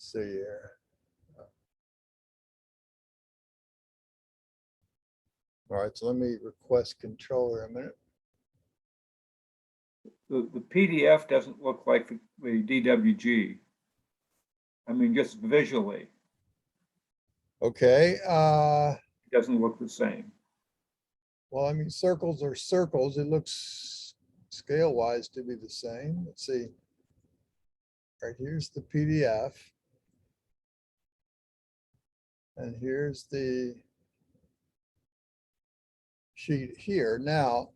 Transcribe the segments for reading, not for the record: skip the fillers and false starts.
Let's see here. All right, so let me request controller a minute. The PDF doesn't look like the DWG. I mean, just visually, Okay. it doesn't look the same. Well, I mean, circles are circles. It looks scale wise to be the same. Let's see. All right, here's the PDF. And here's the sheet here. Now,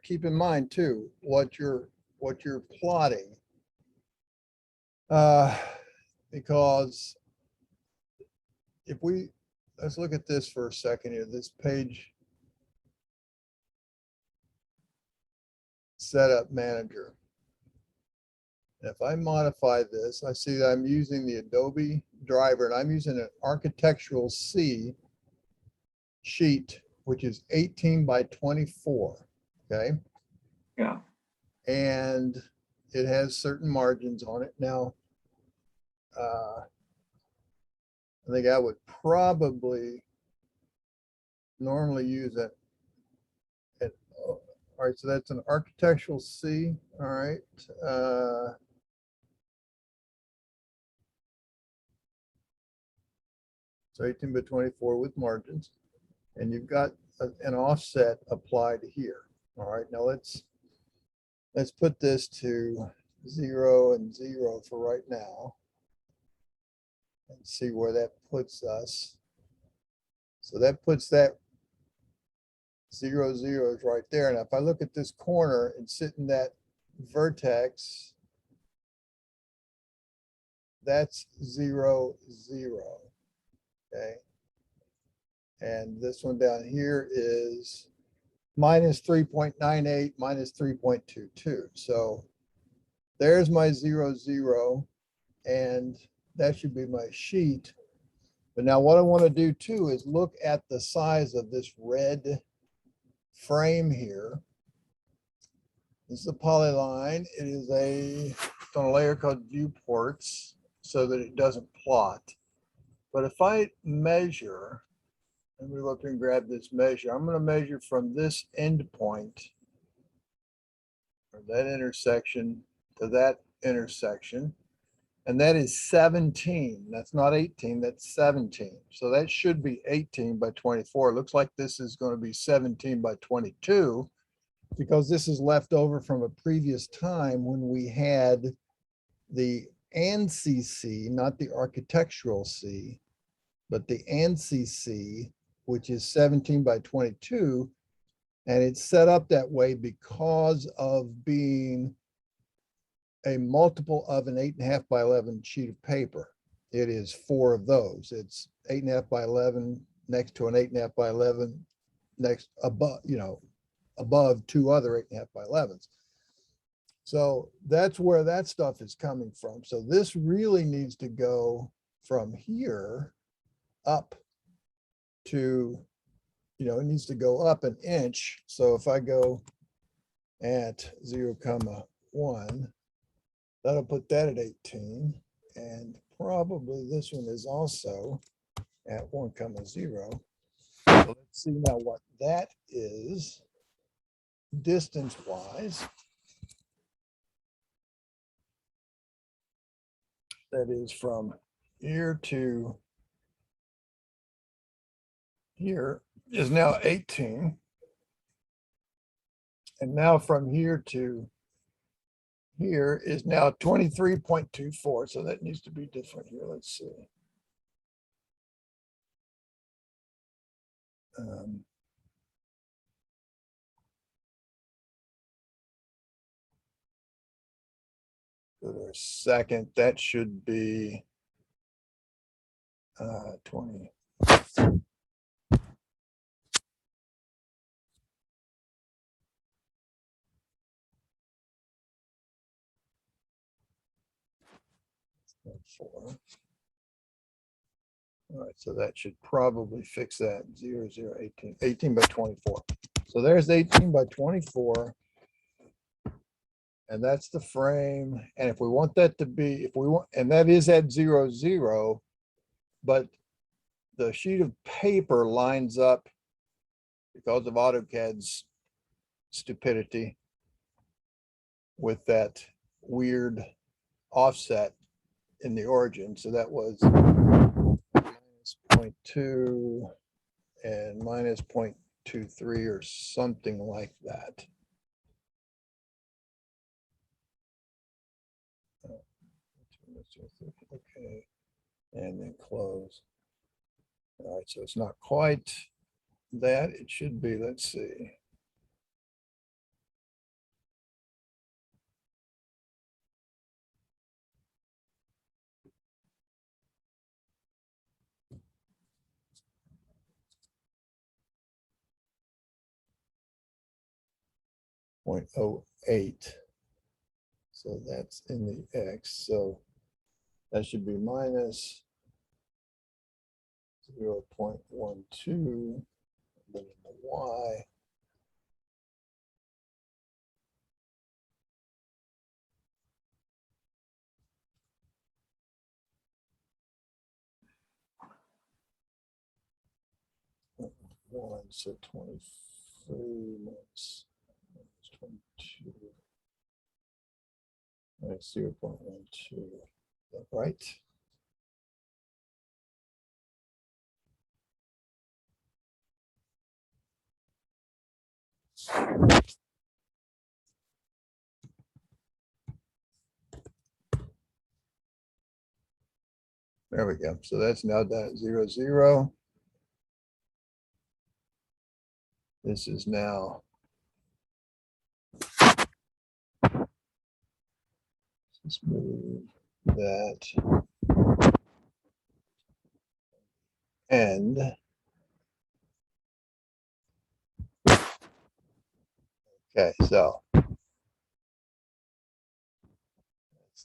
keep in mind too, what you're plotting. Because if let's look at this for a second here, this page setup manager. If I modify this, I see that I'm using the Adobe driver and I'm using an architectural C sheet, which is 18 by 24. Okay. Yeah. And it has certain margins on it. Now, I think I would probably normally use it. All right, so that's an architectural C. All right. So 18 by 24 with margins. And you've got an offset applied here. All right, now let's put this to 0 and 0 for right now. And see where that puts us. So that puts that 0, 0 is right there. Now, if I look at this corner and sit in that vertex, that's 0, 0. Okay. And this one down here is minus 3.98, minus 3.22. So there's my 0, 0. And that should be my sheet. But now what I want to do too is look at the size of this red frame here. This is a polyline. It is it's on a layer called viewports so that it doesn't plot. But if I measure, let me look and grab this measure. I'm going to measure from this end point, or that intersection to that intersection. And that is 17. That's not 18, that's 17. So that should be 18 by 24. It looks like this is going to be 17 by 22 because this is left over from a previous time when we had the ANSI C, not the architectural C, but the ANSI C, which is 17 by 22. And it's set up that way because of being a multiple of an 8.5 by 11 sheet of paper. It is 4 of those. It's 8.5 by 11 next to an 8.5 by 11 next above, above 2 other 8.5 by 11s. So that's where that stuff is coming from. So this really needs to go from here up to, it needs to go up an inch. So if I go at 0.1, that'll put that at 18, and probably this one is also at 1.0. So let's see now what that is distance-wise. That is from here to here is now 18. And now from here to here is now 23.24. So that needs to be different here. Let's see. Go to a second. That should be 20. All right, so that should probably fix that 0, 0, 18, 18 by 24. So there's 18 by 24. And that's the frame. And if we want that to be, if we want, and that is at 0, 0, but the sheet of paper lines up because of AutoCAD's stupidity with that weird offset in the origin. So that was minus 0.2 and minus 0.23 or something like that. Okay, and then close. All right, so it's not quite that. It should be, let's see. .08. So that's in the X. So that should be minus 0.12, then in the Y. One, so 23 minus 22. Minus 0.12. Right? There we go. So that's now down at 0, 0. This is now let's move that end. Okay, so that's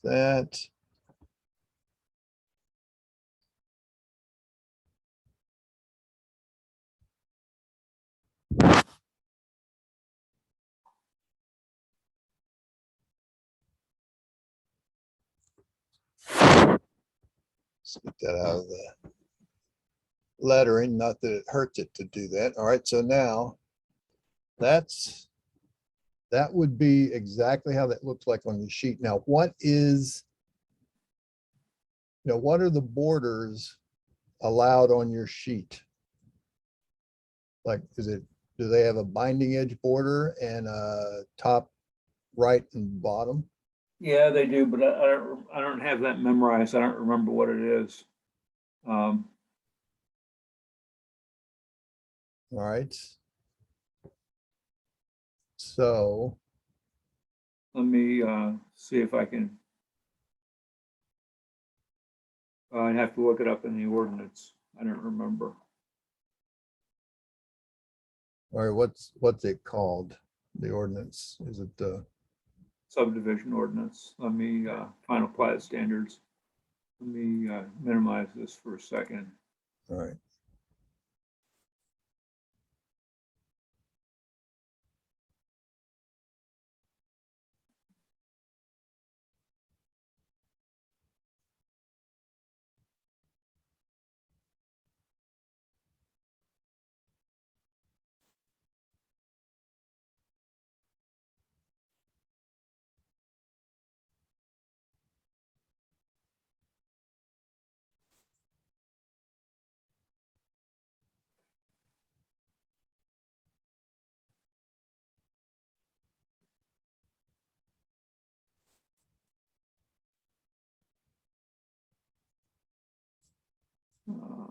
that. Let's get that out of the lettering, not that it hurts it to do that. All right, so now that would be exactly how that looks like on the sheet. Now, what is, what are the borders allowed on your sheet? Like, do they have a binding edge border and a top, right, and bottom? Yeah, they do, but I don't have that memorized. I don't remember what it is. All right. So Let me see if I can. I'd have to look it up in the ordinance. I don't remember. all right, what's it called? The ordinance? Is it the Subdivision ordinance. Let me final plat standards. Let me minimize this for a second. all right?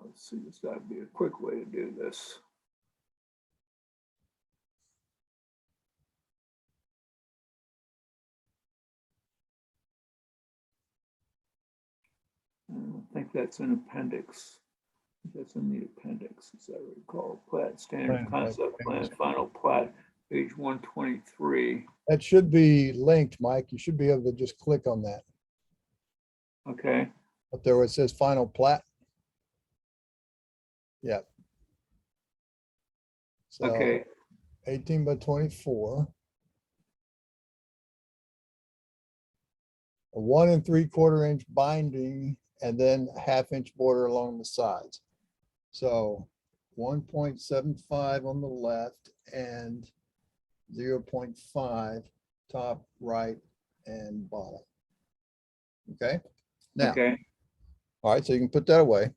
Let's see, there's got to be a quick way to do this. I don't think that's an appendix. That's in the appendix, as I recall. Plat standard concept plan, final plat, page 123. That should be linked, Mike. You should be able to just click on that. Okay. Up there where it says final plat. Yeah. So Okay. 18 by 24. a 1 3/4 inch binding, and then a 1/2 inch border along the sides. So 1.75 on the left and 0.5 top, right, and bottom. Okay. Now, Okay, all right, so you can put that away.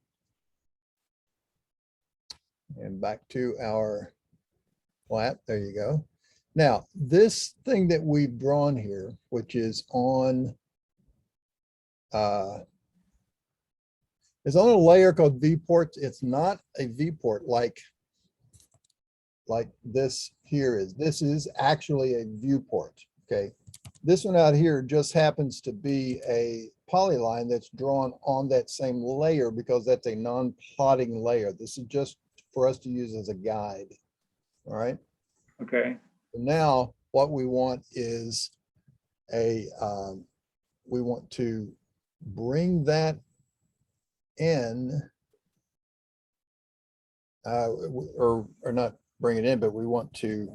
And back to our plat. There you go. Now, this thing that we've drawn here, which is on a layer called V-ports. It's not a V-port like this here is. This is actually a viewport. Okay. This one out here just happens to be a polyline that's drawn on that same layer because that's a non-plotting layer. This is just for us to use as a guide. All right. okay. So now what we want is we want to bring that in, or not bring it in, but we want to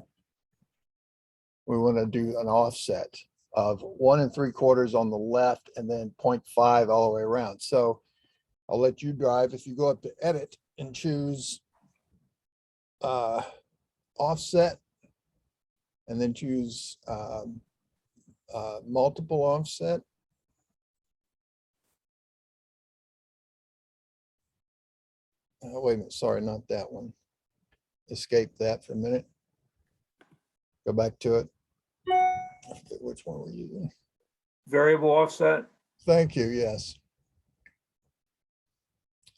do an offset of 1 3/4 on the left and then 0.5 all the way around. So I'll let you drive. If you go up to edit and choose offset, and then choose multiple offset. Wait a minute, sorry, not that one. Escape that for a minute. Go back to it. I forget which one we're using. Variable offset. Thank you, yes.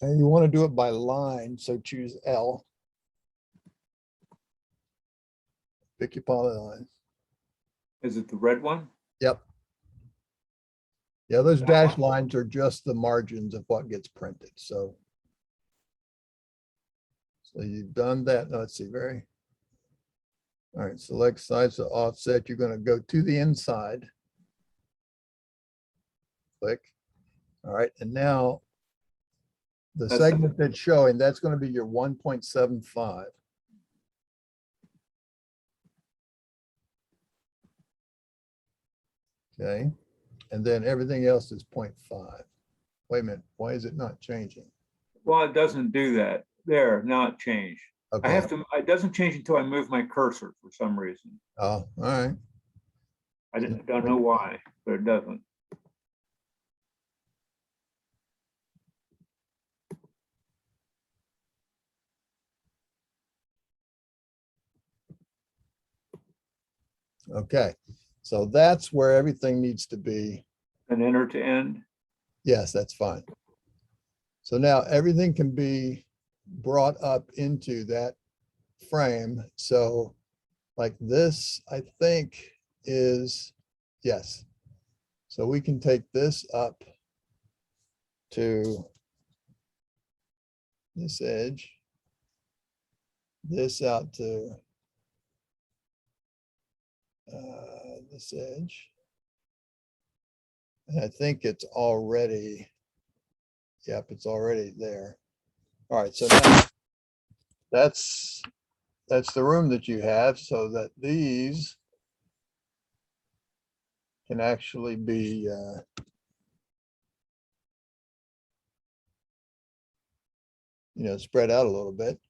And you want to do it by line, so choose L. Pick your polyline. Is it the red one? Yep. Yeah, those That dashed one? lines are just the margins of what gets printed, so. So you've done that. Now, let's see, all right, select size to offset. You're going to go to the inside. Click. All right, and now the That's segment that's showing, that's going to be your 1.75. Okay, and then everything else is 0.5. Wait a minute, why is it not changing? Well, it doesn't do that. There, now it changed. I Okay. have to, it doesn't change until I move my cursor for some reason. Oh, all right. I don't know why, but it doesn't. Okay, so that's where everything needs to be. And enter to end. Yes, that's fine. So now everything can be brought up into that frame. So like this, I think is, yes. So we can take this up to this edge, this out to this edge. And I think it's already, yep, it's already there. All right, so now that's the room that you have, so that these can actually be spread out a little bit.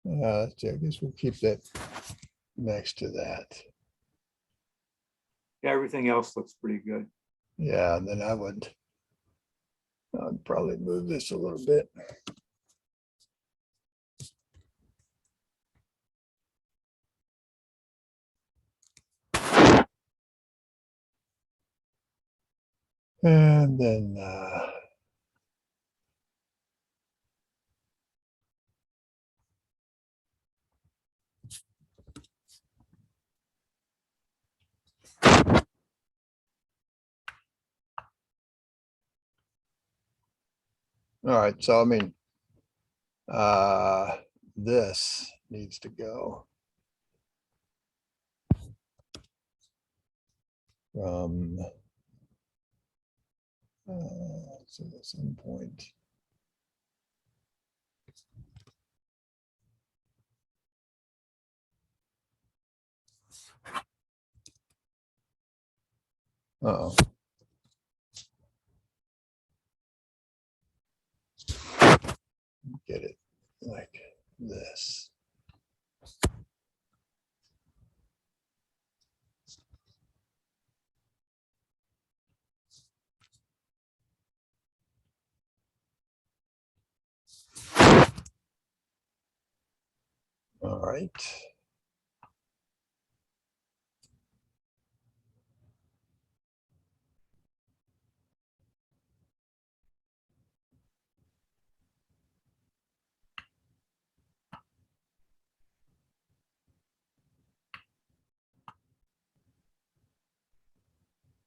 I guess we'll keep that next to that. Yeah, everything else looks pretty good. Yeah, and then I'd probably move this a little bit. And then all right, so I mean, this needs to go from so this endpoint. Uh-oh. Get it like this. All right.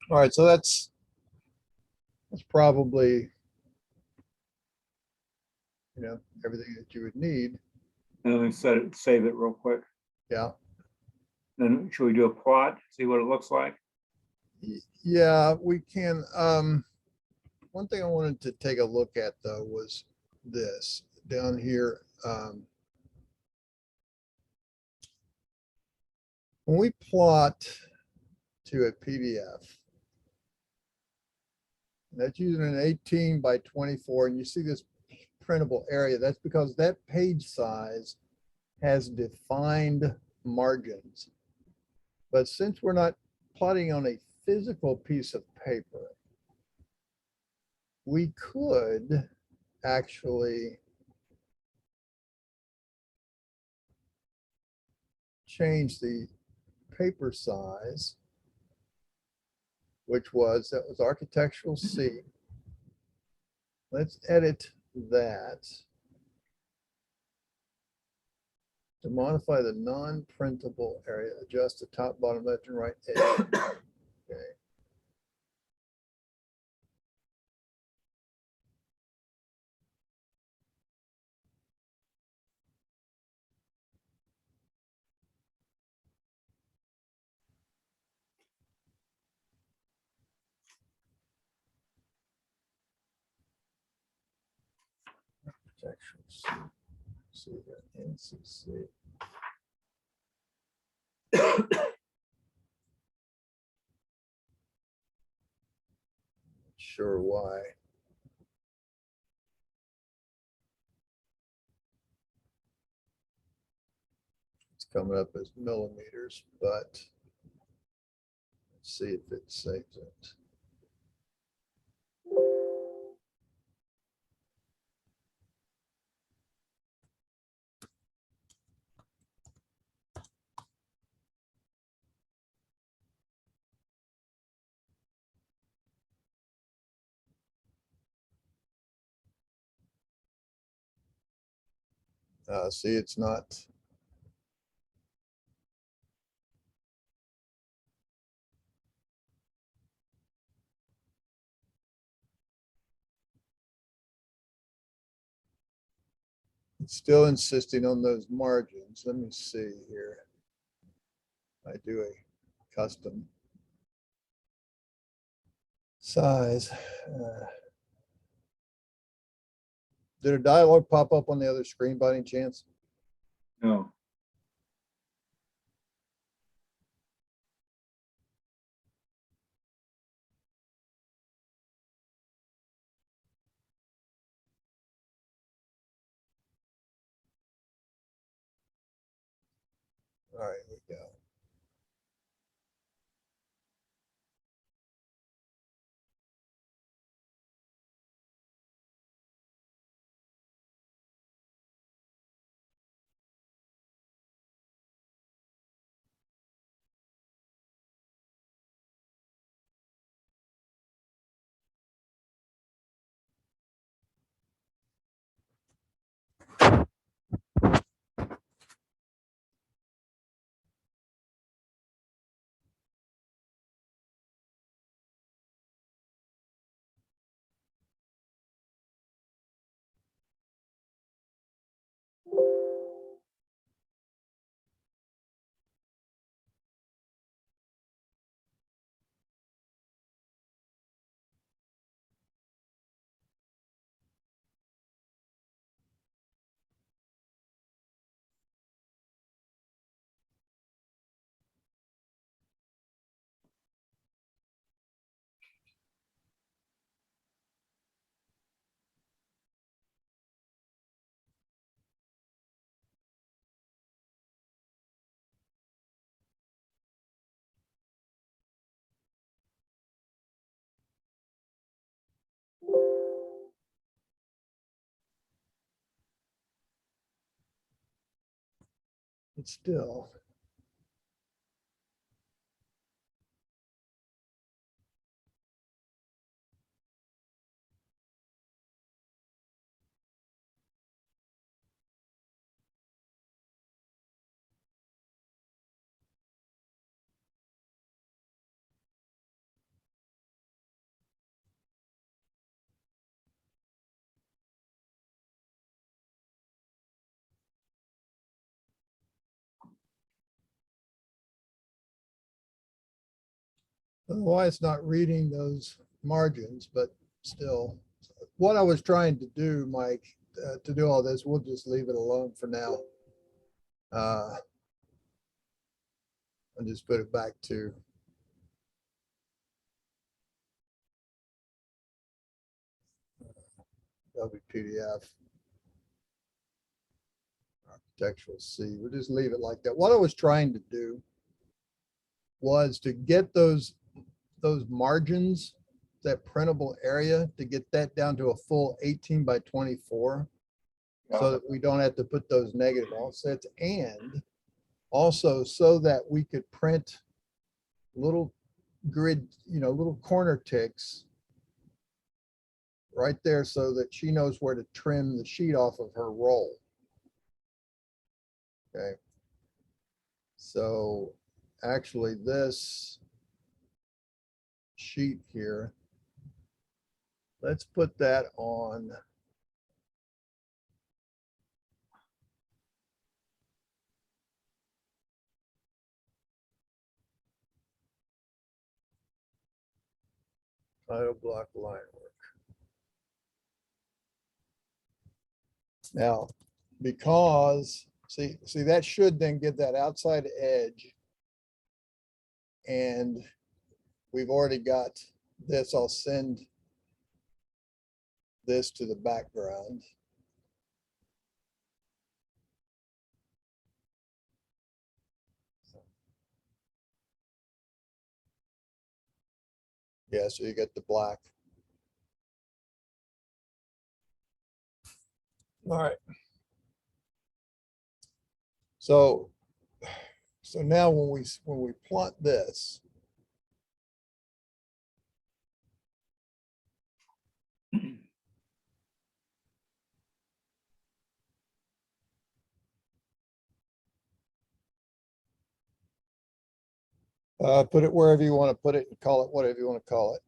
All right, so that's probably, you know, everything that you would need. And let me save it real quick. Yeah. Then should we do a plot, see what it looks like? Yeah, we can. One thing I wanted to take a look at though was this down here. When we plot to a PDF, that's using an 18 by 24, and you see this printable area, that's because that page size has defined margins. But since we're not plotting on a physical piece of paper, we could actually change the paper size, which was, that was architectural C. Let's edit that to modify the non-printable area, adjust the top, bottom, left, and right edge. Okay. Architectural C, see that NCC. Sure why. It's coming up as millimeters, but let's see if it saves it. See, it's not. It's still insisting on those margins. Let me see here. I do a custom size. Did a dialog pop up on the other screen by any chance? No. All right, here we go. But still. Otherwise, it's not reading those margins, but still. What I was trying to do, Mike, to do all this, we'll just leave it alone for now. I'll just put it back to WPDF. Architectural C. We'll just leave it like that. What I was trying to do was to get those margins, that printable area, to get that down to a full 18 by 24, so that we don't have to put those negative offsets, and also so that we could print little grid, little corner ticks right there so that she knows where to trim the sheet off of her roll. Okay. So actually this sheet here, let's put that on title block line work. Now, because see that should then give that outside edge, and we've already got this. I'll send this to the background. Yeah, so you get the black. All right. So now when we plot this, put it wherever you want to put it and call it whatever you want to call it.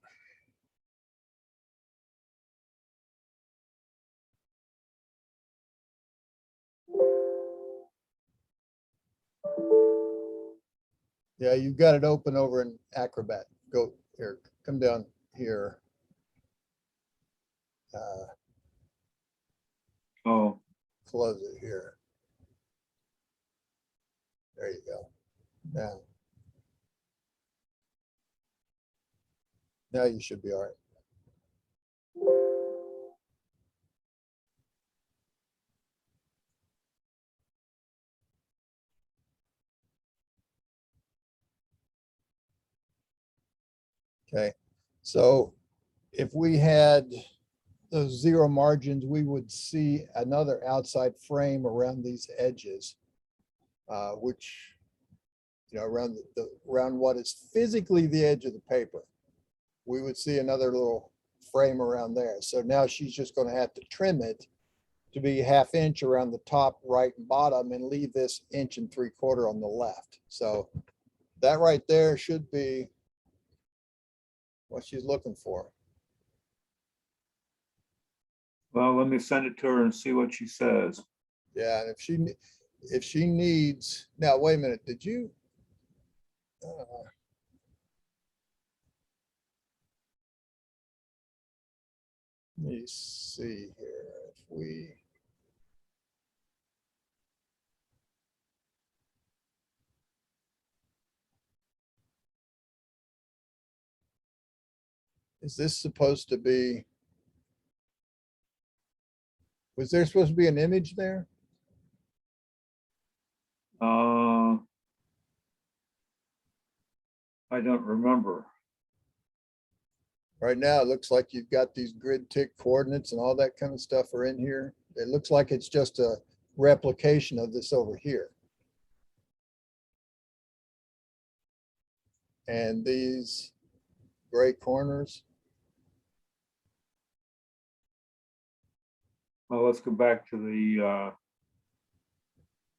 Yeah, you've got it open over in Acrobat. Go here, come down here. Oh, Close it here. There you go. Now you should be all right. Okay, so if we had those zero margins, we would see another outside frame around these edges, which, around around what is physically the edge of the paper. We would see another little frame around there. So now she's just going to have to trim it to be 1/2 inch around the top, right, and bottom, and leave this 1 3/4 on the left. So that right there should be what she's looking for. well, let me send it to her and see what she says. Yeah, and if she needs, now wait a minute, did you? Let me see here if we. Is this supposed to be? Was there supposed to be an image there? I don't remember. Right now, it looks like you've got these grid tick coordinates and all that kind of stuff are in here. It looks like it's just a replication of this over here. And these gray corners, Well, let's go back to the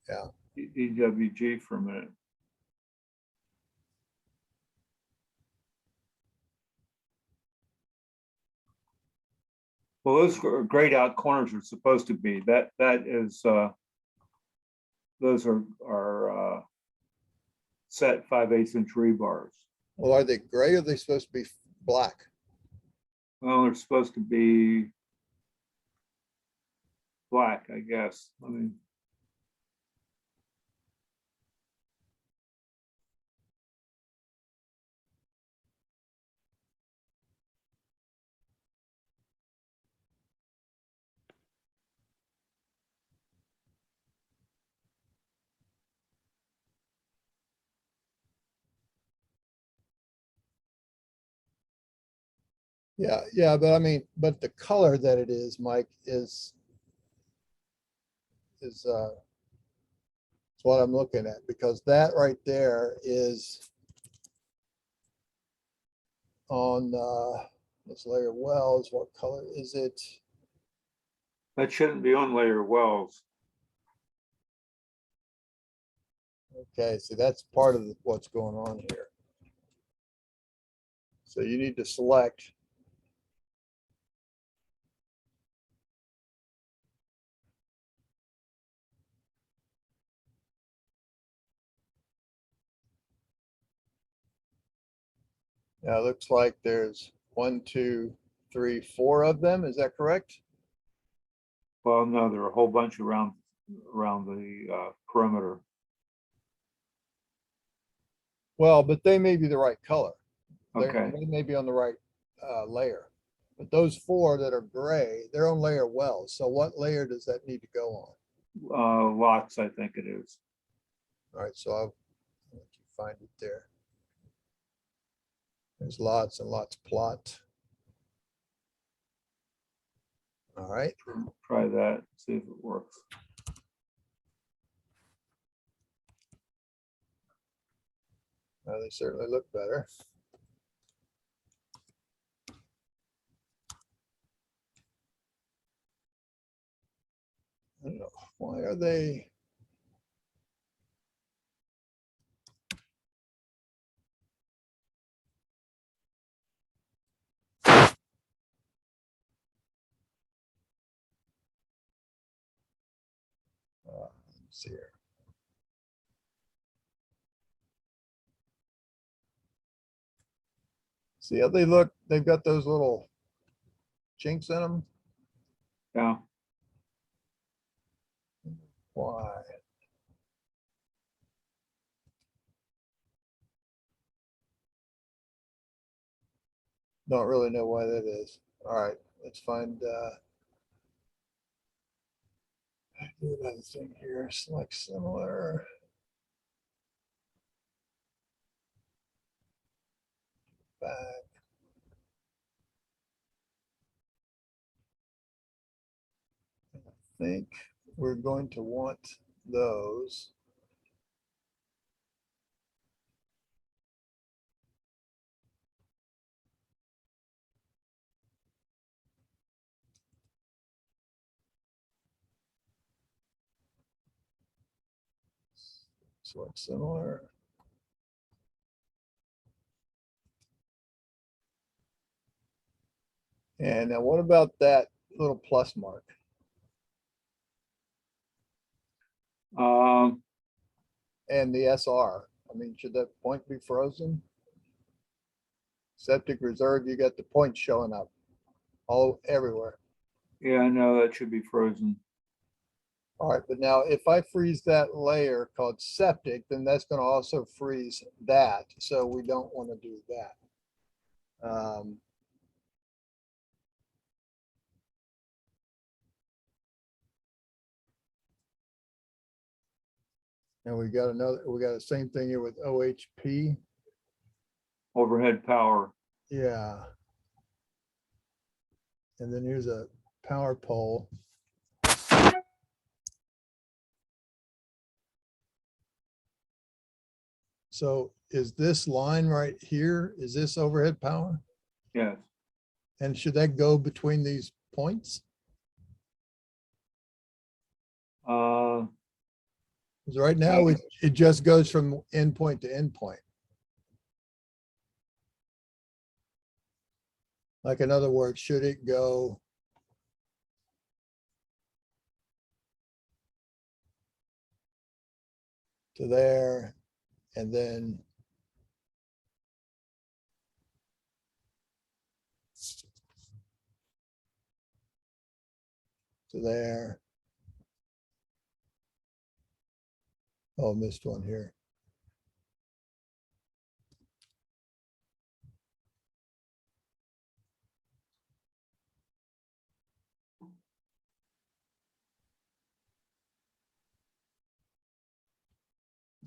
yeah, EWG for a minute. Well, those grayed out corners are supposed to be, that is, those are set 5/8 inch rebars. well, are they gray or are they supposed to be black? Well, they're supposed to be black, I guess. I mean, Yeah, but I mean, but the color that it is, Mike, is what I'm looking at, because that right there is on this layer wells. What color is it? that shouldn't be on layer wells. Okay, so that's part of what's going on here. So you need to select. Now it looks like there's 1, 2, 3, 4 of them. Is that correct? Well, no, there are a whole bunch around the perimeter. Well, but they may be the right color. Okay, They may be on the right layer. But those 4 that are gray, they're on layer wells. So what layer does that need to go on? lots, I think it is. All right, so I'll let you find it there. There's lots and lots plot. All right. Try that, see if it works. They certainly look better. I don't know, why are they? Let's see here. See how they look? They've got those little chinks in them. Yeah, Why? Don't really know why that is. All right, let's find do another thing here. Select similar. Back. I think we're going to want those. Select similar. And now what about that little plus mark? And the SR? I mean, should that point be frozen? Septic reserve, you got the points showing up all everywhere. yeah, I know that should be frozen. All right, but now if I freeze that layer called septic, then that's going to also freeze that. So we don't want to do that. And we got the same thing here with OHP. Overhead power. Yeah. And then here's a power pole. So is this line right here, is this overhead power? Yes. And should that go between these points? Uh, Because right now it just goes from endpoint to endpoint. Like, in other words, should it go to there and then to there? Oh, missed one here.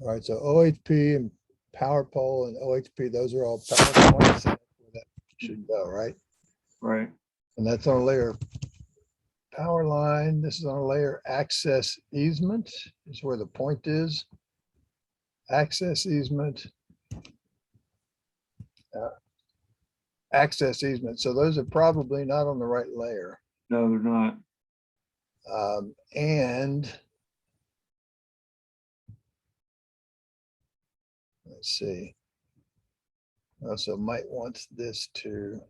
All right, so OHP and power pole and OHP, those are all power points. Where that should go, right? right. And that's on a layer power line. This is on a layer access easement is where the point is. Access easement. Access easement. So those are probably not on the right layer. No, they're not. And let's see. Also might want this to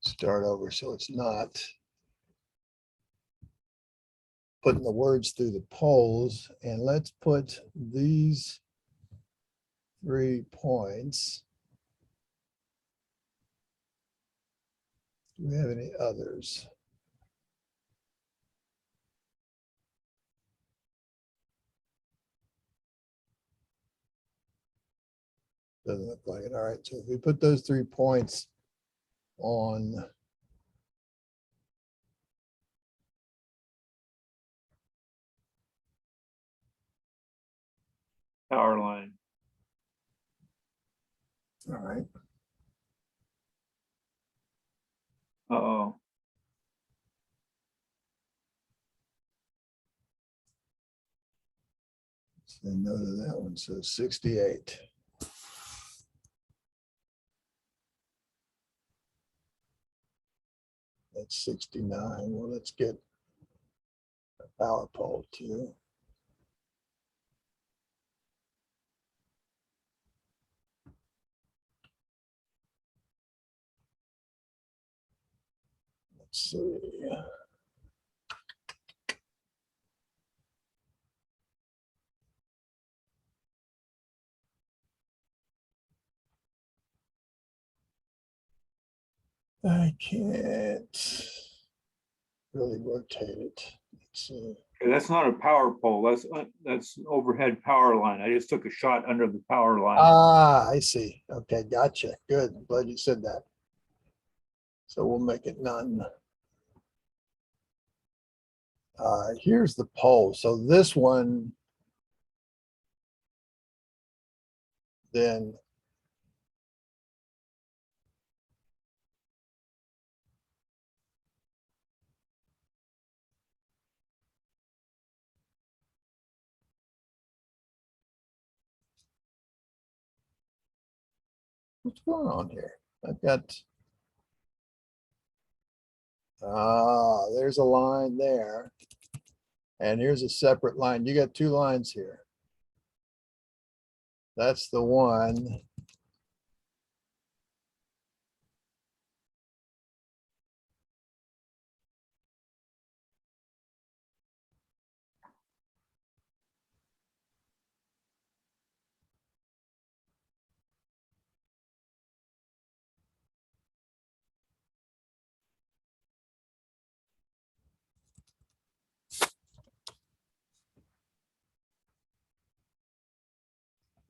start over so it's not putting the words through the poles. And let's put these 3 points. Do we have any others? Doesn't look like it. All right, so if we put those 3 points on Power line. all right. Uh-oh. Say no to that one. So 68. That's 69. Well, let's get a power pole too. Let's see. I can't really rotate it. Let's see. Okay, that's not a power pole. That's an overhead power line. I just took a shot under the power line. Ah, I see. Okay, gotcha. Good. Glad you said that. So we'll make it none. Here's the pole. So this one, then what's going on here? I've got, there's a line there. And here's a separate line. You got 2 lines here. That's the one.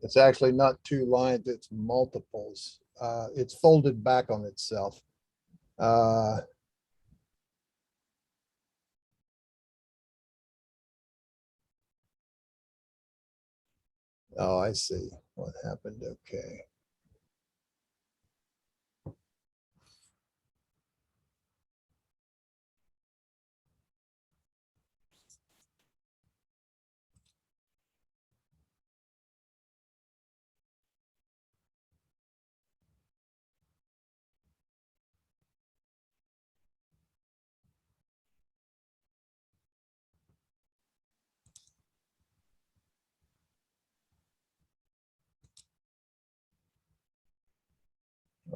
It's actually not 2 lines, it's multiples. It's folded back on itself. Oh, I see what happened. Okay.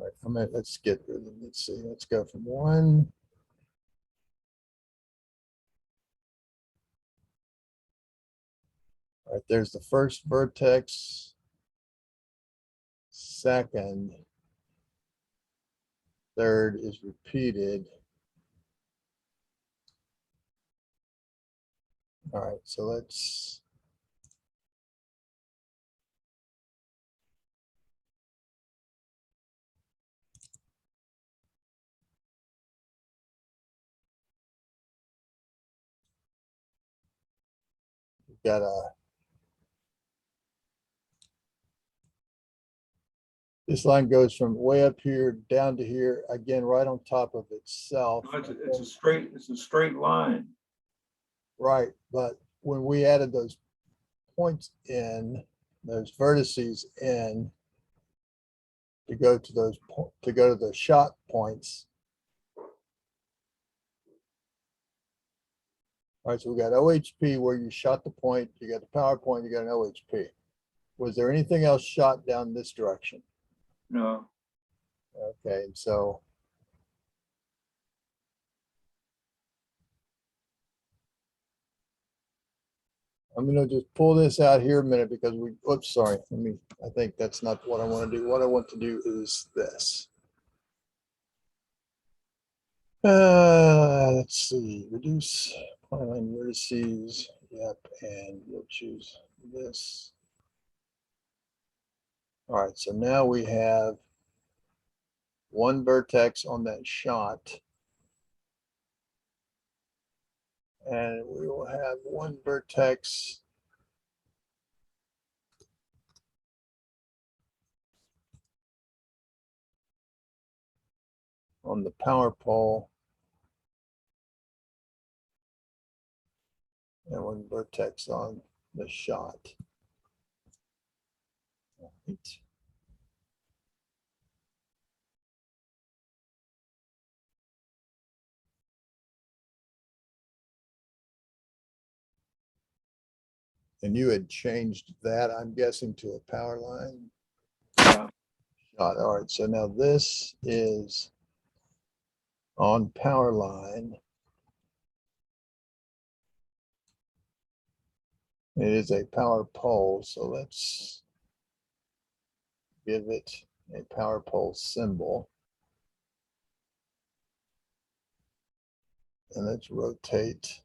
All right, let's get rid of, let's see, let's go from 1. All right, there's the first vertex, second, third is repeated. All right, so let's, we've got this line goes from way up here down to here, again, right on top of itself. No, it's a straight line. Right, but when we added those points in, those vertices in, to go to the shot points. All right, so we got OHP where you shot the point, you got the power point, you got an OHP. Was there anything else shot down this direction? No. Okay, so I'm gonna just pull this out here a minute because oops, sorry. I think that's not what I want to do. What I want to do is this. Let's see, reduce polyline vertices. Yep, and we'll choose this. All right, so now we have one vertex on that shot. And we will have one vertex on the power pole and one vertex on the shot. All right. And you had changed that, I'm guessing, to a power line. Yeah. Shot. All right, so now this is on power line. It is a power pole, so let's give it a power pole symbol. And let's rotate.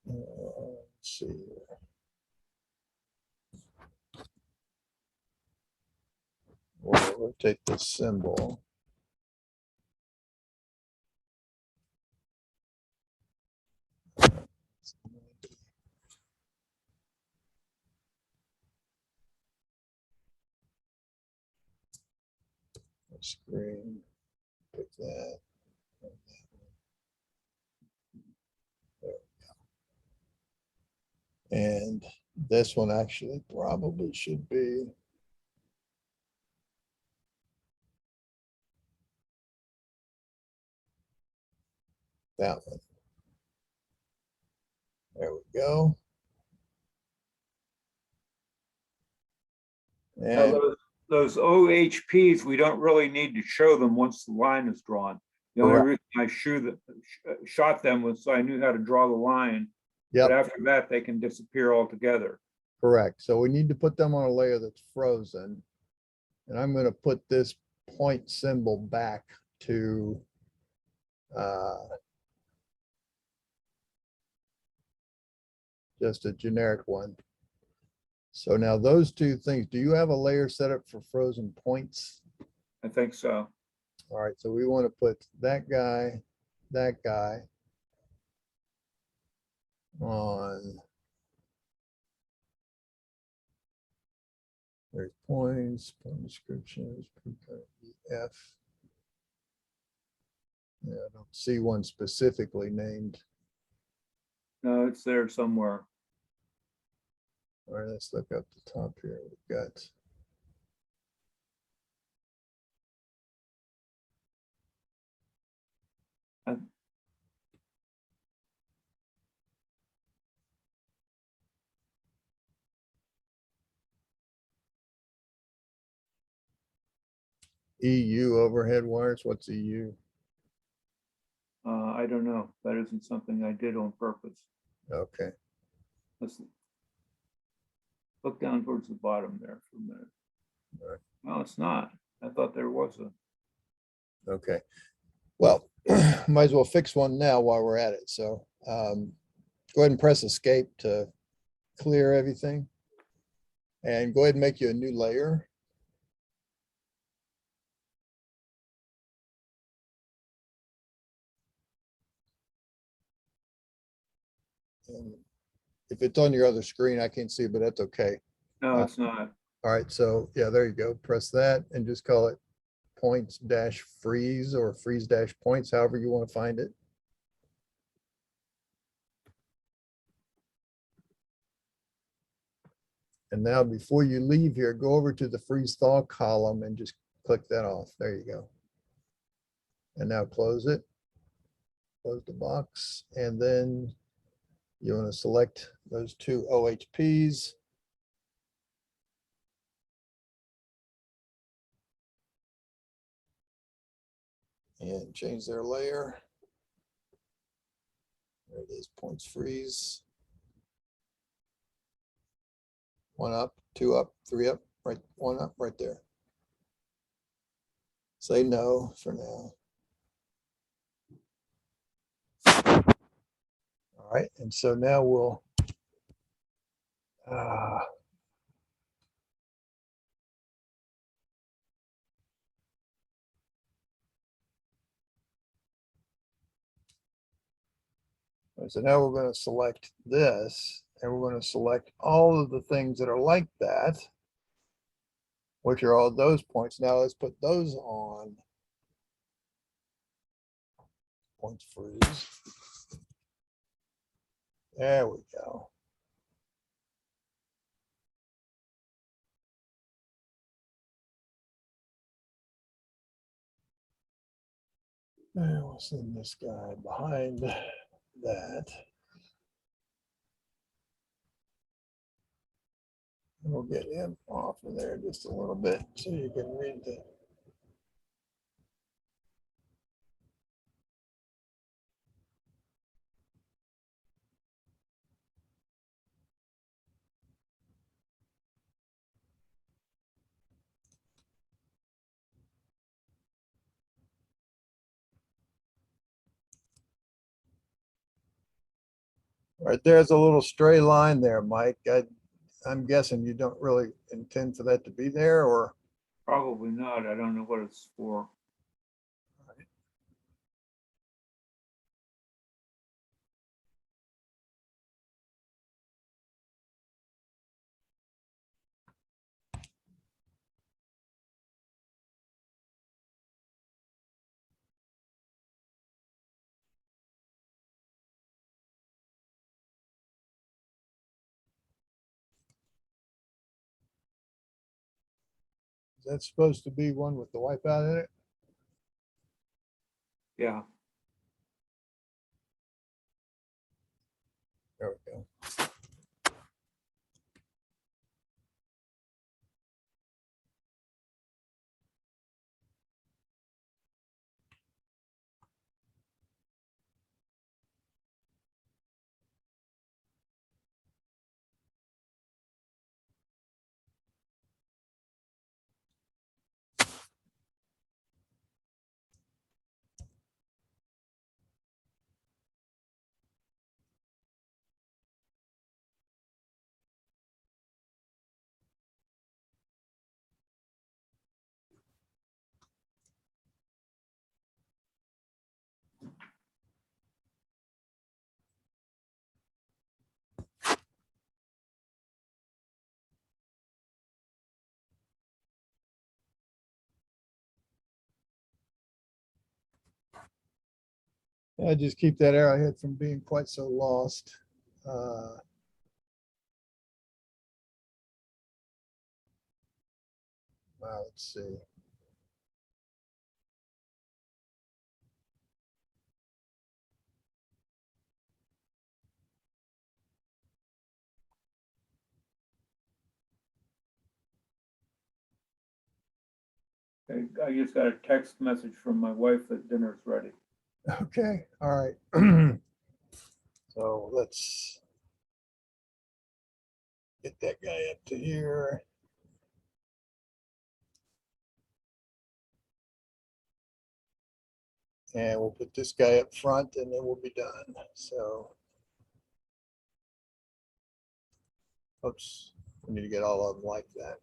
Let's see here. We'll rotate the symbol. Screen, pick that. There we go. And this one actually probably should be that one. There we go. Now, And those OHPs, we don't really need to show them once the line is drawn. The only reason I shot them was so I knew how to draw the line. yep, But after that, they can disappear altogether. correct. So we need to put them on a layer that's frozen. And I'm going to put this point symbol back to just a generic one. So now those two things, do you have a layer set up for frozen points? I think so. All right, so we want to put that guy on. There's points, point descriptions, F. Yeah, I don't see one specifically named. No, it's there somewhere. All right, let's look up the top here. We've got I- EU overhead wires, what's EU? I don't know. That isn't something I did on purpose. Okay, Let's look down towards the bottom there for a minute. Right. No, it's not. I thought there was a, okay. Well, might as well fix one now while we're at it. So go ahead and press escape to clear everything. And go ahead and make you a new layer. And if it's on your other screen, I can't see, but that's okay. no, it's not. All right, so yeah, there you go. Press that and just call it points dash freeze or freeze dash points, however you want to find it. And now before you leave here, go over to the freeze thaw column and just click that off. There you go. And now close it. Close the box. And then you want to select those two OHPs. And change their layer. There it is, points freeze. One up, two up, three up, right, one up, right there. Say no for now. All right, and so now we'll so now we're going to select this, and we're going to select all of the things that are like that, which are all those points. Now let's put those on points freeze. There we go. And we'll send this guy behind that. And we'll get him off of there just a little bit so you can read the. Right there's a little stray line there, Mike. I'm guessing you don't really intend for that to be there, or? Probably not. I don't know what it's for. Is that supposed to be one with the wipeout in it? Yeah. There we go. I just keep that arrowhead from being quite so lost. Wow, let's see. Okay, I just got a text message from my wife that dinner's ready. Okay, all right. So let's get that guy up to here. And we'll put this guy up front and then we'll be done. So, oops, we need to get all of them like that.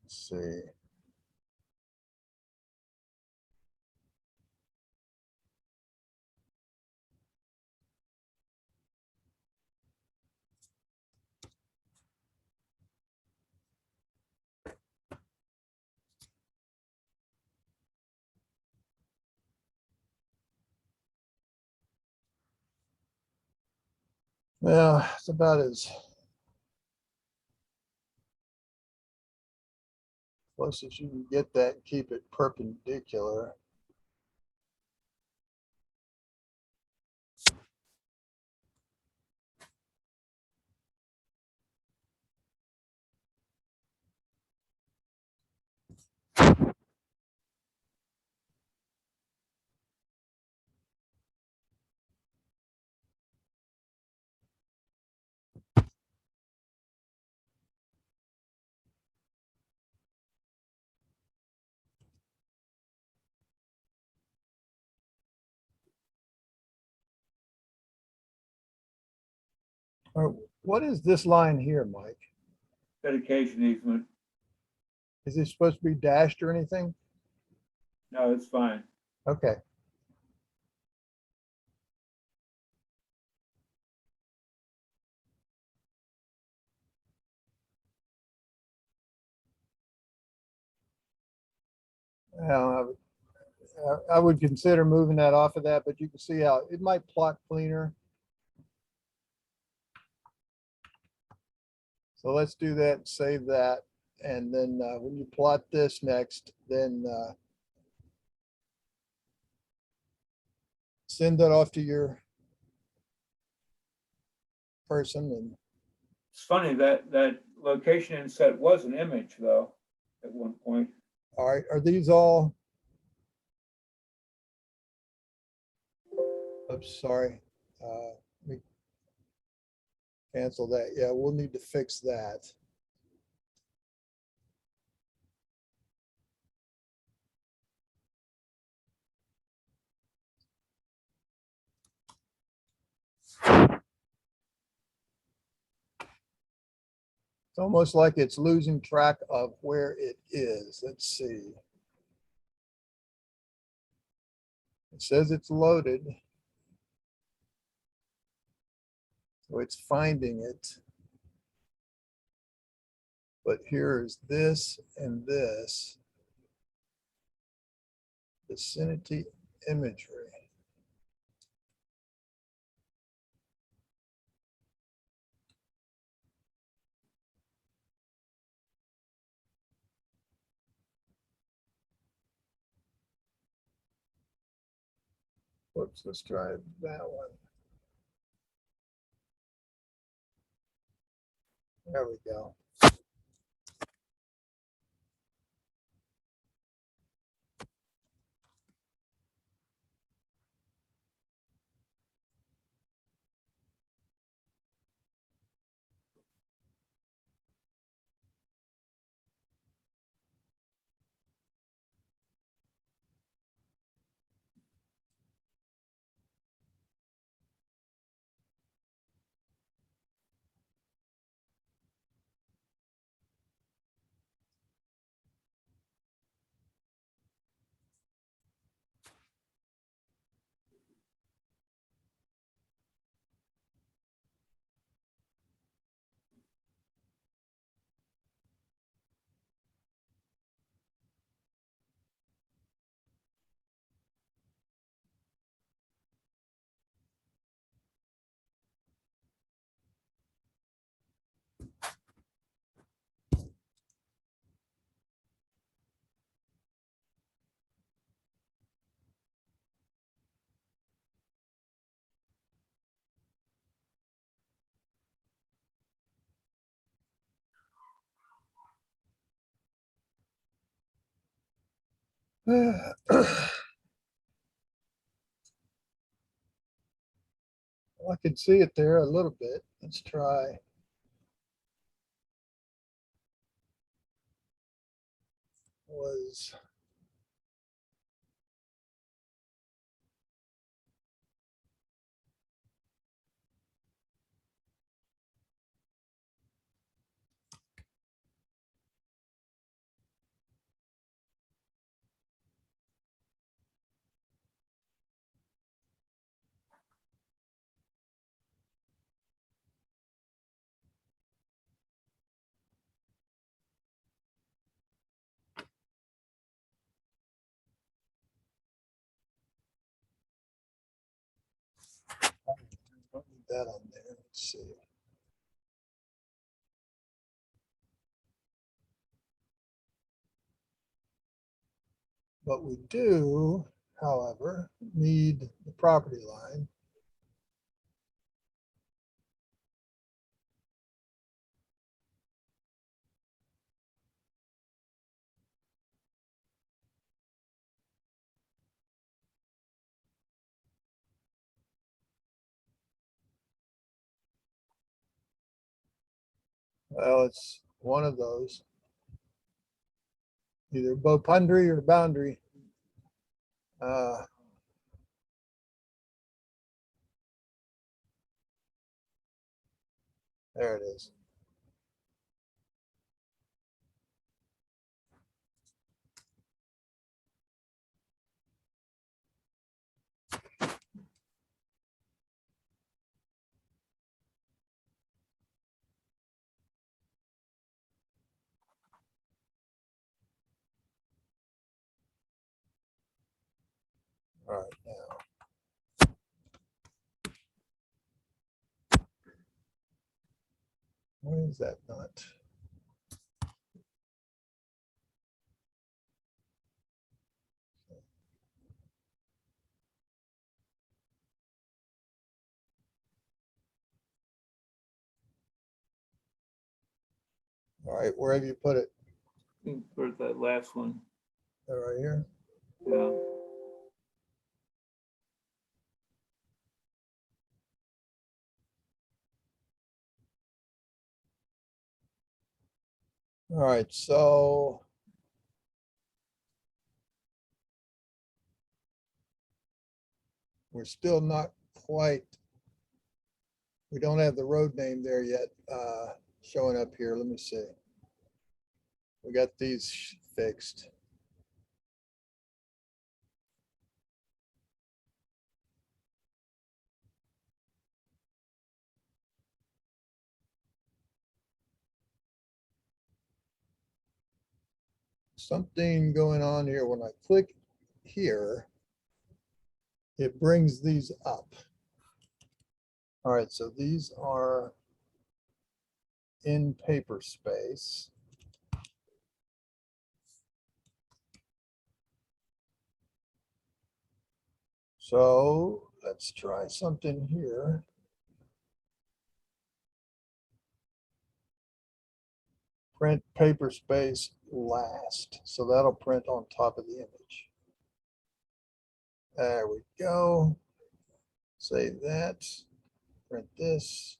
Let's see. Well, it's about as close as you can get that and keep it perpendicular. All right, what is this line here, Mike? Dedication easement. Is it supposed to be dashed or anything? No, it's fine. Okay. Uh, I would consider moving that off of that, but you can see how it might plot cleaner. So let's do that and save that. And then when you plot this next, then send that off to your person. And It's funny that that location inset was an image though, at one point. all right, are these all? Oops, sorry. Let me cancel that. Yeah, we'll need to fix that. It's almost like it's losing track of where it is. Let's see. It says it's loaded. So it's finding it. But here is this and this. Vicinity imagery. Whoops, let's try that one. There we go. I can see it there a little bit. Let's try. Was don't need that on there. Let's see. But we do, however, need the property line. Well, it's one of those. Either boundary or boundary. There it is. All right, now. Why is that not? All right, where have you put it? For that last one, Right here. yeah. All right, so we're still not quite, we don't have the road name there yet showing up here. Let me see. We got these fixed. Something going on here. When I click here, it brings these up. All right, so these are in paper space. So let's try something here. Print paper space last. So that'll print on top of the image. There we go. Save that. Print this.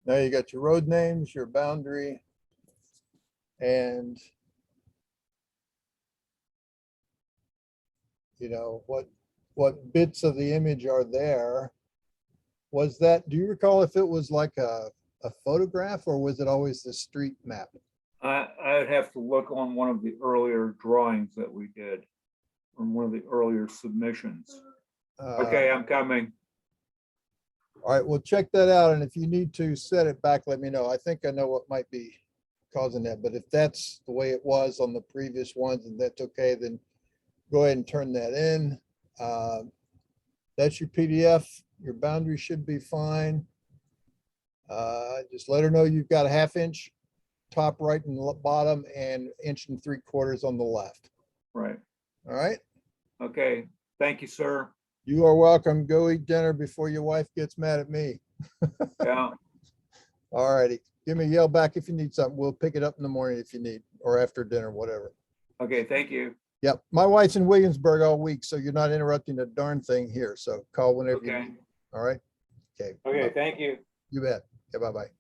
Now you got your road names, your boundary, and you know what bits of the image are there. Was that, do you recall if it was like a photograph or was it always the street map? I'd have to look on one of the earlier drawings that we did, from one of the earlier submissions. Okay, I'm coming. All right, well, check that out. And if you need to set it back, let me know. I think I know what might be causing that. But if that's the way it was on the previous ones and that's okay, then go ahead and turn that in. That's your PDF. Your boundary should be fine. Just let her know you've got a 1/2 inch top right and bottom and 1 3/4 on the left. Right. All right. Okay. Thank you, sir. You are welcome. Go eat dinner before your wife gets mad at me. Yeah, All righty. Give me a yell back if you need something. We'll pick it up in the morning if you need, or after dinner, whatever. okay, thank you. Yep. My wife's in Williamsburg all week, so you're not interrupting a darn thing here. So call whenever you Okay, need. All right. Okay. okay, Bye. thank you. You bet. Okay. Bye-bye.